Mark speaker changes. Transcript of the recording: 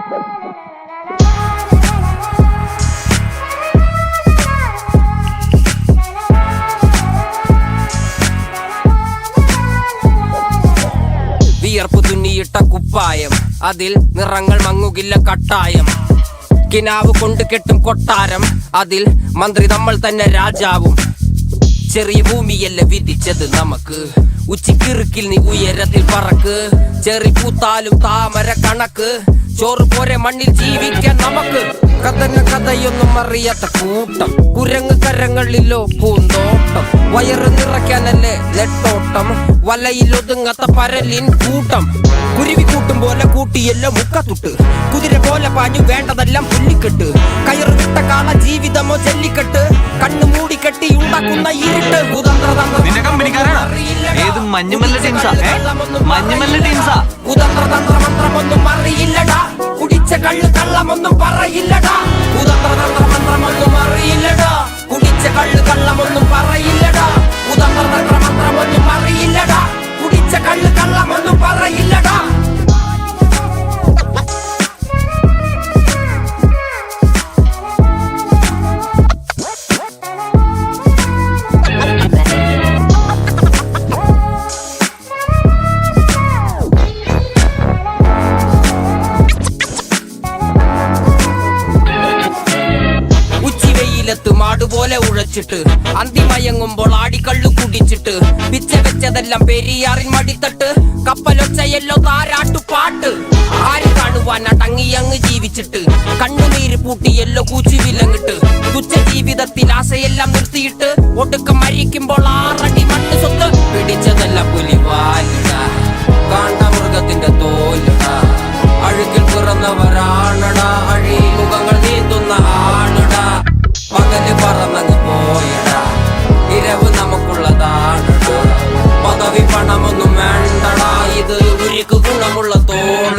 Speaker 1: വിയർപ്പ് തുന്നിയിട്ട കുപ്പായം, അതിൽ നിറങ്ങൾ മങ്ങുകില്ല കട്ടായം. കിനാവ് കൊണ്ട് കെട്ടും കൊട്ടാരം, അതിൽ മന്ത്രി നമ്മൾ തന്നെ രാജാവും. ചെറിയ ഭൂമിയല്ല വിധിച്ചത് നമുക്ക്, ഉച്ചിക്കിറുക്കിൽ നീ ഉയരത്തിൽ പറക്ക്. ചെറി പൂത്താലും താമര കണക്ക്, ചോറ് പോരെ മണ്ണിൽ ജീവിക്കാൻ നമുക്ക്. കഥന കഥയൊന്നും അറിയാത്ത കൂട്ടം, കുരങ്ങ് കരങ്ങളിലോ പൂന്തോട്ടം. വയറ് നിറയ്ക്കാനല്ലേ നെട്ടോട്ടം, വലയിൽ ഒതുങ്ങാത്ത പരലിൻ കൂട്ടം. കുരുവി കൂട്ടും പോലെ കൂട്ടിയല്ലോ മുക്കത്തുട്ട്, കുതിര പോലെ പാഞ്ഞു വേണ്ടതെല്ലാം പുല്ലിക്കെട്ട്. കയറ് വിട്ട കാള ജീവിതമോ ജല്ലിക്കെട്ട്, കണ്ണു മൂടിക്കെട്ടി ഉണ്ടാക്കുന്ന ഇരുട്ട്. കുതന്ത്രതന്ത്രമന്ത്രമൊന്നും അറിയില്ലടാ, കുടിച്ച കള്ളു കള്ളമൊന്നും പറയില്ലടാ. കുതന്ത്രതന്ത്രമന്ത്രമൊന്നും അറിയില്ലടാ, കുടിച്ച കള്ളു കള്ളമൊന്നും പറയില്ലടാ. കുതന്ത്രതന്ത്രമന്ത്രമൊന്നും അറിയില്ലടാ, കുടിച്ച കള്ളു കള്ളമൊന്നും പറയില്ലടാ. മാടുപോലെ ഉഴച്ചിട്ട് അന്തിമയങ്ങുമ്പോൾ ആടിക്കള്ളു കുടിച്ചിട്ട്, പിച്ച വെച്ചതെല്ലാം പെരിയാറിൻ മടിത്തട്ട്. കപ്പലൊച്ചയല്ലോ താരാട്ടുപാട്ട്, ആര് കാണുവാൻ അടങ്ങിയങ്ങ് ജീവിച്ചിട്ട്. കണ്ണുനീര് പൂട്ടിയല്ലോ കൂച്ചി വിലങ്ങിട്ട്, തുച്ഛ ജീവിതത്തിൽ ആശയെല്ലാം നിർത്തിയിട്ട്. ഒടുക്കം മരിക്കുമ്പോൾ 6 അടി മണ്ണ് സ്വത്ത്. പിടിച്ചതെല്ലാം പുലിവാലിട, കാണ്ടാമൃഗത്തിന്റെ തോലിട. അഴുകിൽ പിറന്നവരാണടാ, അഴിമുഖങ്ങൾ നീന്തുന്ന ആണടാ. പകല് പറന്നങ്ങ് പോയടാ, ഇരവ് നമുക്കുള്ളതാണടാ. പദവി പണമൊന്നും വേണ്ടടാ, ഇത് ഉരുക്ക് ഗുണമുള്ള തോൾ.